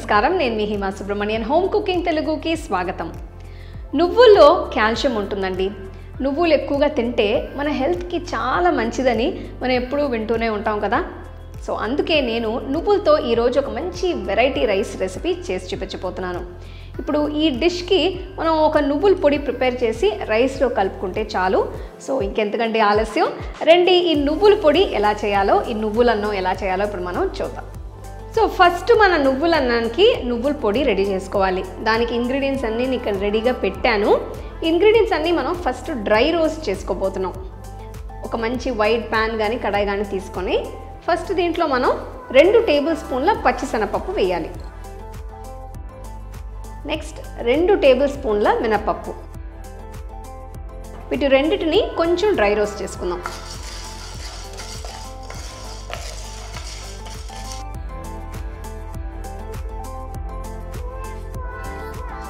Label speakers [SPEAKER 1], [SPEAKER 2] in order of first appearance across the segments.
[SPEAKER 1] నమస్కారం నేను మీ Hima Subramanian home cooking తెలుగుకి స్వాగతం. నువ్వుల్లో కాల్షియం ఉంటుందండి. నువ్వులు ఎక్కువగా తింటే మన హెల్త్కి చాలా మంచిదని మనం ఎప్పుడూ వింటూనే ఉంటాం కదా. సో అందుకే నేను నువ్వులతో ఈరోజు ఒక మంచి వెరైటీ రైస్ రెసిపీ చేసి చూపించబోతున్నాను. ఇప్పుడు ఈ డిష్కి మనం ఒక నువ్వుల పొడి ప్రిపేర్ చేసి రైస్లో కలుపుకుంటే చాలు. సో ఇంకెంతకంటే ఆలస్యం, రండి ఈ నువ్వుల పొడి ఎలా చేయాలో, ఈ నువ్వులన్నం ఎలా చేయాలో ఇప్పుడు మనం చూద్దాం. సో ఫస్ట్ మన నువ్వుల అన్నానికి నువ్వుల పొడి రెడీ చేసుకోవాలి. దానికి ఇంగ్రీడియంట్స్ అన్నీ నేను ఇక్కడ రెడీగా పెట్టాను. ఇంగ్రీడియంట్స్ అన్నీ మనం ఫస్ట్ డ్రై రోస్ట్ చేసుకోబోతున్నాం. ఒక మంచి వైట్ ప్యాన్ కానీ కడాయి కానీ తీసుకొని ఫస్ట్ దీంట్లో మనం 2 టేబుల్ స్పూన్ల పచ్చిశనగపప్పు వేయాలి. నెక్స్ట్ 2 టేబుల్ స్పూన్ల మినపప్పు. వీటి రెండింటిని కొంచెం డ్రై రోస్ట్ చేసుకుందాం.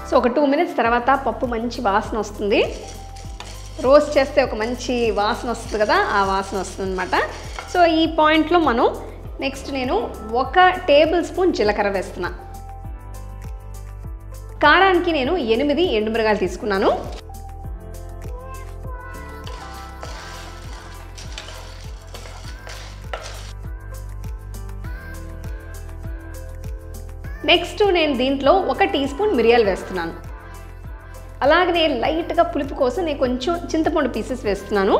[SPEAKER 1] సో ఒక 2 మినిట్స్ తర్వాత పప్పు మంచి వాసన వస్తుంది. రోస్ట్ చేస్తే ఒక మంచి వాసన వస్తుంది కదా, ఆ వాసన వస్తుంది అనమాట. సో ఈ పాయింట్లో మనం నెక్స్ట్ నేను 1 టేబుల్ స్పూన్ జీలకర్ర వేస్తున్నా. కారానికి నేను 8 ఎండుమిరగాయలు తీసుకున్నాను. నెక్స్ట్ నేను దీంట్లో 1 టీ స్పూన్ మిరియాలు వేస్తున్నాను. అలాగనే లైట్గా పులుపు కోసం నేను కొంచెం చింతపండు పీసెస్ వేస్తున్నాను.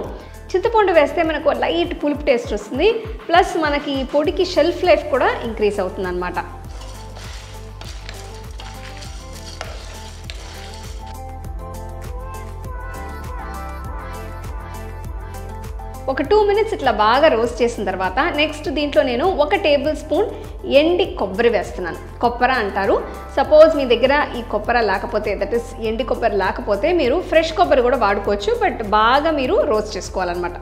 [SPEAKER 1] చింతపండు వేస్తే మనకు లైట్ పులుపు టేస్ట్ వస్తుంది, ప్లస్ మనకి ఈ పొడికి షెల్ఫ్ లైఫ్ కూడా ఇంక్రీజ్ అవుతుంది అన్నమాట. ఒక 2 మినిట్స్ ఇట్లా బాగా రోస్ట్ చేసిన తర్వాత నెక్స్ట్ దీంట్లో నేను 1 టేబుల్ స్పూన్ ఎండి కొబ్బరి వేస్తున్నాను. కొబ్బర అంటారు. సపోజ్ మీ దగ్గర ఈ కొబ్బర లేకపోతే, దట్ ఈస్ ఎండి కొబ్బరి లేకపోతే మీరు ఫ్రెష్ కొబ్బరి కూడా వాడుకోవచ్చు, బట్ బాగా మీరు రోస్ట్ చేసుకోవాలన్నమాట.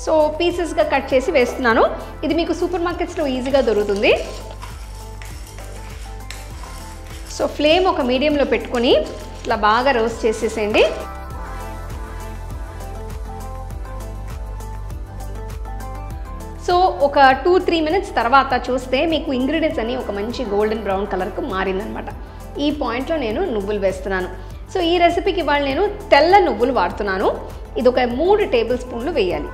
[SPEAKER 1] సో పీసెస్గా కట్ చేసి వేస్తున్నాను. ఇది మీకు సూపర్ మార్కెట్స్లో ఈజీగా దొరుకుతుంది. సో ఫ్లేమ్ ఒక మీడియంలో పెట్టుకొని ఇట్లా బాగా రోస్ట్ చేసేసేయండి. సో ఒక 2-3 మినిట్స్ తర్వాత చూస్తే మీకు ఇంగ్రీడియంట్స్ అన్నీ ఒక మంచి గోల్డెన్ బ్రౌన్ కలర్కు మారిందనమాట. ఈ పాయింట్లో నేను నువ్వులు వేస్తున్నాను. సో ఈ రెసిపీకి ఇవాళ నేను తెల్ల నువ్వులు వాడుతున్నాను. ఇది ఒక 3 టేబుల్ స్పూన్లు వేయాలి.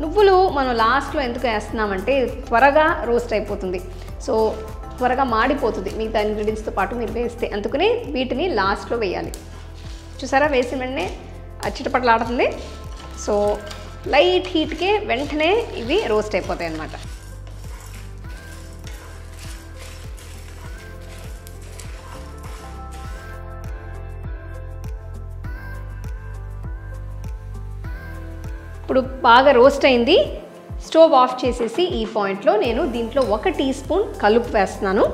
[SPEAKER 1] నువ్వులు మనం లాస్ట్లో ఎందుకు వేస్తున్నామంటే త్వరగా రోస్ట్ అయిపోతుంది. సో త్వరగా మాడిపోతుంది మిగతా ఇంగ్రీడియంట్స్తో పాటు మీరు వేస్తే, అందుకని వీటిని లాస్ట్లో వేయాలి. చూసారా, వేసిన వెంటనే చిటపటలాడుతుంది. సో లైట్ హీట్కే వెంటనే ఇవి రోస్ట్ అయిపోతాయి అన్నమాట. ఇప్పుడు బాగా రోస్ట్ అయింది. స్టవ్ ఆఫ్ చేసేసి ఈ పాయింట్లో నేను దీంట్లో 1 టీ స్పూన్ కలుపు వేస్తున్నాను.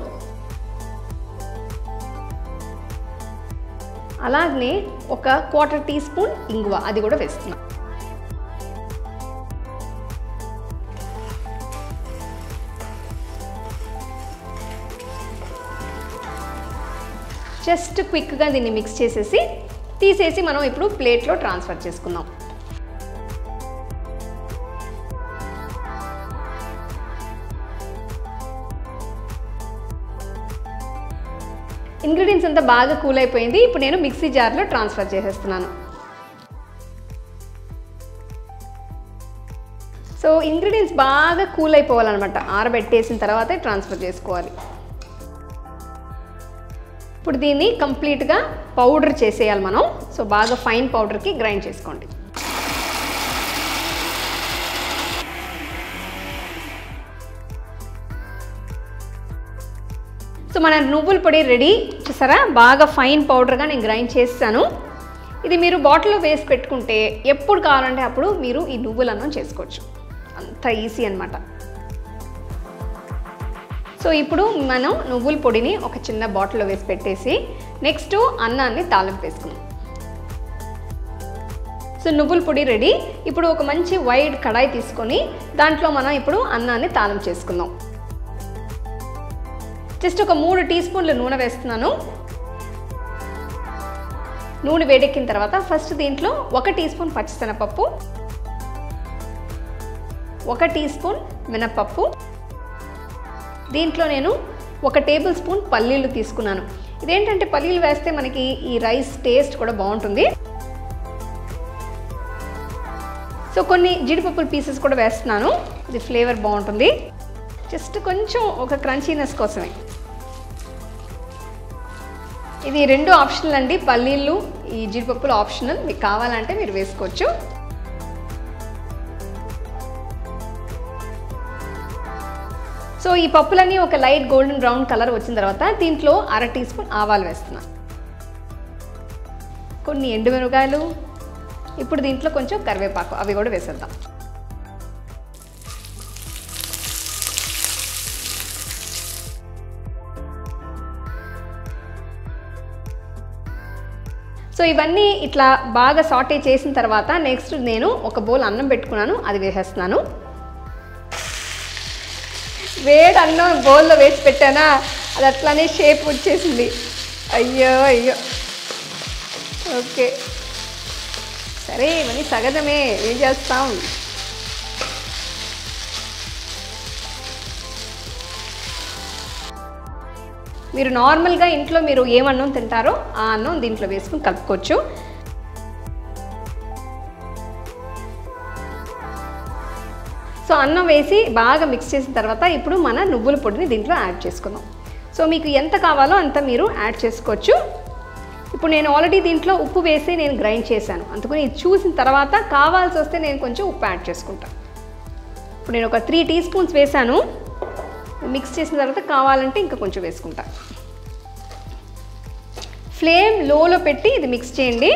[SPEAKER 1] అలాగనే ఒక 1/4 టీ స్పూన్ ఇంగువ, అది కూడా వేస్తున్నా. జస్ట్ క్విక్గా దీన్ని మిక్స్ చేసేసి తీసేసి మనం ఇప్పుడు ప్లేట్లో ట్రాన్స్ఫర్ చేసుకుందాం. ఇంగ్రీడియంట్స్ అంతా బాగా కూల్ అయిపోయింది. ఇప్పుడు నేను మిక్సీ జార్లో ట్రాన్స్ఫర్ చేసేస్తున్నాను. సో ఇంగ్రీడియంట్స్ బాగా కూల్ అయిపోవాలన్నమాట. ఆరబెట్టేసిన తర్వాతే ట్రాన్స్ఫర్ చేసుకోవాలి. ఇప్పుడు దీన్ని కంప్లీట్గా పౌడర్ చేసేయాలి మనం. సో బాగా ఫైన్ పౌడర్కి గ్రైండ్ చేసుకోండి. సో మన నువ్వుల పొడి రెడీ. చూసారా, బాగా ఫైన్ పౌడర్గా నేను గ్రైండ్ చేస్తాను. ఇది మీరు బాటిల్లో వేసి పెట్టుకుంటే ఎప్పుడు కావాలంటే అప్పుడు మీరు ఈ నువ్వులన్నం చేసుకోవచ్చు. అంత ఈజీ అన్నమాట. సో ఇప్పుడు మనం నువ్వుల పొడిని ఒక చిన్న బాటిల్లో వేసి పెట్టేసి నెక్స్ట్ అన్నాన్ని తాలింపు వేసుకుందాం. సో నువ్వుల పొడి రెడీ. ఇప్పుడు ఒక మంచి వైడ్ కడాయి తీసుకొని దాంట్లో మనం ఇప్పుడు అన్నాన్ని తాలింపు చేసుకుందాం. జస్ట్ ఒక 3 టీ స్పూన్ల నూనె వేస్తున్నాను. నూనె వేడెక్కిన తర్వాత ఫస్ట్ దీంట్లో 1 టీ స్పూన్ పచ్చిశనగపప్పు, 1 టీ స్పూన్ మినపప్పు, దీంట్లో నేను 1 టేబుల్ స్పూన్ పల్లీలు తీసుకున్నాను. ఇదేంటంటే పల్లీలు వేస్తే మనకి ఈ రైస్ టేస్ట్ కూడా బాగుంటుంది. సో కొన్ని జీడిపప్పుల పీసెస్ కూడా వేస్తున్నాను, ఇది ఫ్లేవర్ బాగుంటుంది. జస్ట్ కొంచెం ఒక క్రంచీనెస్ కోసమే. ఇది 2 ఆప్షనల్ అండి, పల్లీలు ఈ జీడిపప్పులు ఆప్షనల్, మీకు కావాలంటే మీరు వేసుకోవచ్చు. సో ఈ పప్పులన్నీ ఒక లైట్ గోల్డెన్ బ్రౌన్ కలర్ వచ్చిన తర్వాత దీంట్లో 1/2 టీ స్పూన్ ఆవాలు వేస్తున్నాను, కొన్ని ఎండుమిరపకాయలు, ఇప్పుడు దీంట్లో కొంచెం కరివేపాకు, అవి కూడా వేసేద్దాం. సో ఇవన్నీ ఇట్లా బాగా సాటే చేసిన తర్వాత నెక్స్ట్ నేను ఒక బౌల్ అన్నం పెట్టుకున్నాను, అది వేసేస్తున్నాను. వేడి అన్నం బౌల్లో వేసి పెట్టానా, అది అట్లానే షేప్ వచ్చేసింది. అయ్యో అయ్యో. ఓకే సరే, ఇవన్నీ సహజమే, ఏం చేస్తాం. మీరు నార్మల్గా ఇంట్లో మీరు ఏమన్నం తింటారో ఆ అన్నం దీంట్లో వేసుకుని కలుపుకోవచ్చు. సో అన్నం వేసి బాగా మిక్స్ చేసిన తర్వాత ఇప్పుడు మన నువ్వుల పొడిని దీంట్లో యాడ్ చేసుకుందాం. సో మీకు ఎంత కావాలో అంత మీరు యాడ్ చేసుకోవచ్చు. ఇప్పుడు నేను ఆల్రెడీ దీంట్లో ఉప్పు వేసి నేను గ్రైండ్ చేశాను, అందుకని ఇది చూసిన తర్వాత కావాల్సి వస్తే నేను కొంచెం ఉప్పు యాడ్ చేసుకుంటాను. ఇప్పుడు నేను ఒక 3 టీ స్పూన్స్ వేసాను, మిక్స్ చేసిన తర్వాత కావాలంటే ఇంకా కొంచెం వేసుకుంటా. ఫ్లేమ్ లోలో పెట్టి ఇది మిక్స్ చేయండి.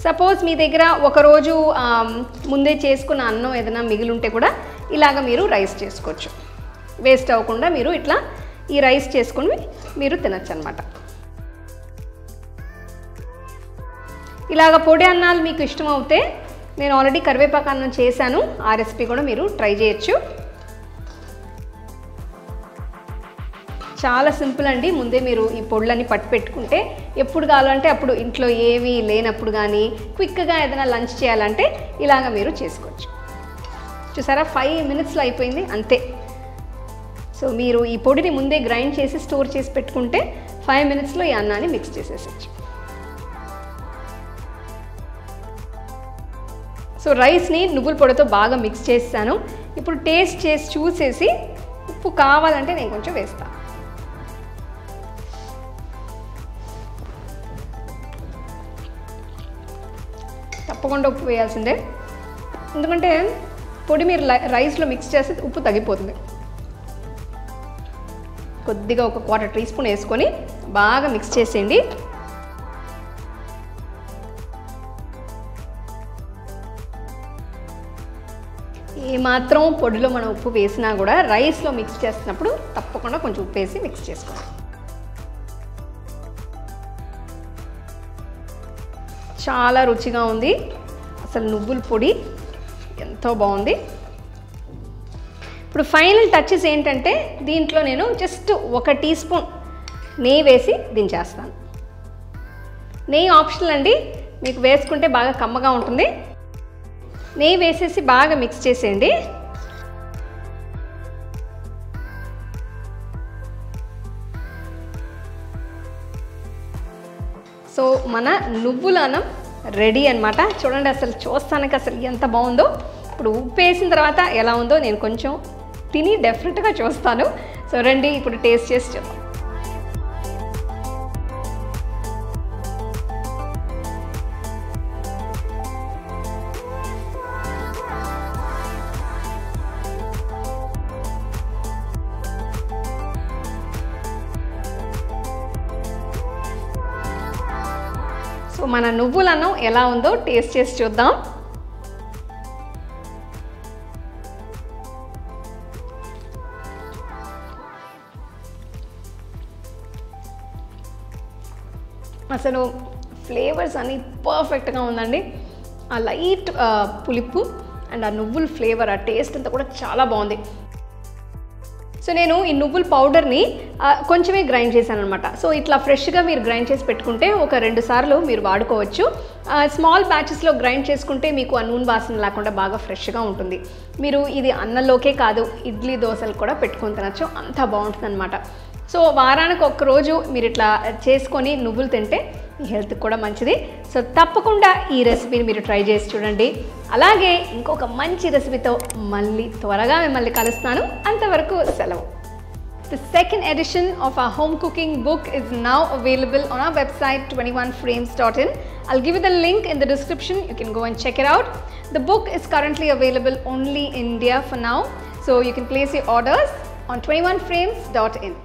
[SPEAKER 1] సపోజ్ మీ దగ్గర ఒకరోజు ముందే చేసుకున్న అన్నం ఏదైనా మిగిలి ఉంటే కూడా ఇలాగ మీరు రైస్ చేసుకోవచ్చు, వేస్ట్ అవ్వకుండా మీరు ఇట్లా ఈ రైస్ చేసుకుని మీరు తినచ్చు అన్నమాట. ఇలాగ పొడి అన్నాలు మీకు ఇష్టం అవుతే నేను ఆల్రెడీ కరివేపాకు అన్నం చేశాను, ఆ రెసిపీ కూడా మీరు ట్రై చేయొచ్చు. చాలా సింపుల్ అండి. ముందే మీరు ఈ పొడులన్నీ పట్టి పెట్టుకుంటే ఎప్పుడు కావాలంటే అప్పుడు ఇంట్లో ఏమీ లేనప్పుడు కానీ క్విక్గా ఏదైనా లంచ్ చేయాలంటే ఇలాగ మీరు చేసుకోవచ్చు. చూసారా, 5 మినిట్స్లో అయిపోయింది అంతే. సో మీరు ఈ పొడిని ముందే గ్రైండ్ చేసి స్టోర్ చేసి పెట్టుకుంటే 5 మినిట్స్లో ఈ అన్నాన్ని మిక్స్ చేసేసచ్చు. సో రైస్ని నువ్వుల పొడితో బాగా మిక్స్ చేస్తాను. ఇప్పుడు టేస్ట్ చేసి చూసేసి ఉప్పు కావాలంటే నేను కొంచెం వేస్తాను. తప్పకుండా ఉప్పు వేయాల్సిందే, ఎందుకంటే పొడి మీరు రైస్లో మిక్స్ చేస్తే ఉప్పు తగ్గిపోతుంది. కొద్దిగా ఒక 1/4 టీ స్పూన్ వేసుకొని బాగా మిక్స్ చేసేయండి. ఏమాత్రం పొడిలో మనం ఉప్పు వేసినా కూడా రైస్లో మిక్స్ చేస్తున్నప్పుడు తప్పకుండా కొంచెం ఉప్పు వేసి మిక్స్ చేసుకోవాలి. చాలా రుచిగా ఉంది, అసలు నువ్వుల పొడి ఎంతో బాగుంది. ఇప్పుడు ఫైనల్ టచెస్ ఏంటంటే దీంట్లో నేను జస్ట్ 1 టీ స్పూన్ నెయ్యి వేసి దించేస్తాను. నెయ్యి ఆప్షనల్ అండి, మీకు వేసుకుంటే బాగా కమ్మగా ఉంటుంది. నెయ్యి వేసేసి బాగా మిక్స్ చేసేయండి. సో మన నువ్వుల అన్నం రెడీ అన్నమాట. చూడండి, అసలు చూస్తానికి అసలు ఎంత బాగుందో. ఇప్పుడు ఉప్పు వేసిన తర్వాత ఎలా ఉందో నేను కొంచెం తిని డెఫినెట్గా చూస్తాను. సో రండి ఇప్పుడు టేస్ట్ చేసి చూద్దాం. సో మన నువ్వుల అన్నం ఎలా ఉందో టేస్ట్ చేసి చూద్దాం. అసలు ఫ్లేవర్స్ అన్నీ పర్ఫెక్ట్గా ఉందండి. ఆ లైట్ పులుపు అండ్ ఆ నువ్వుల ఫ్లేవర్, ఆ టేస్ట్ అంతా కూడా చాలా బాగుంది. సో నేను ఈ నువ్వుల పౌడర్ని కొంచెమే గ్రైండ్ చేశాను అనమాట. సో ఇట్లా ఫ్రెష్గా మీరు గ్రైండ్ చేసి పెట్టుకుంటే ఒక 2 సార్లు మీరు వాడుకోవచ్చు. స్మాల్ బ్యాచెస్లో గ్రైండ్ చేసుకుంటే మీకు ఆ నూనె వాసన లేకుండా బాగా ఫ్రెష్గా ఉంటుంది. మీరు ఇది అన్నంలోకే కాదు, ఇడ్లీ దోశలు కూడా పెట్టుకొని తినచ్చు, అంత బాగుంటుంది అనమాట. సో వారానికి ఒక్కరోజు మీరు ఇట్లా చేసుకొని నువ్వులు తింటే మీ హెల్త్కి కూడా మంచిది. సో తప్పకుండా ఈ రెసిపీని మీరు ట్రై చేసి చూడండి. అలాగే ఇంకొక మంచి రెసిపీతో మళ్ళీ త్వరగా మిమ్మల్ని కలుస్తాను. అంతవరకు సెలవు. The second edition of our home cooking book is now available on our website 21frames.in. I'll give you the link in the description. You can go and check it out. The book is currently available only in India for now. So you can place your orders on 21frames.in.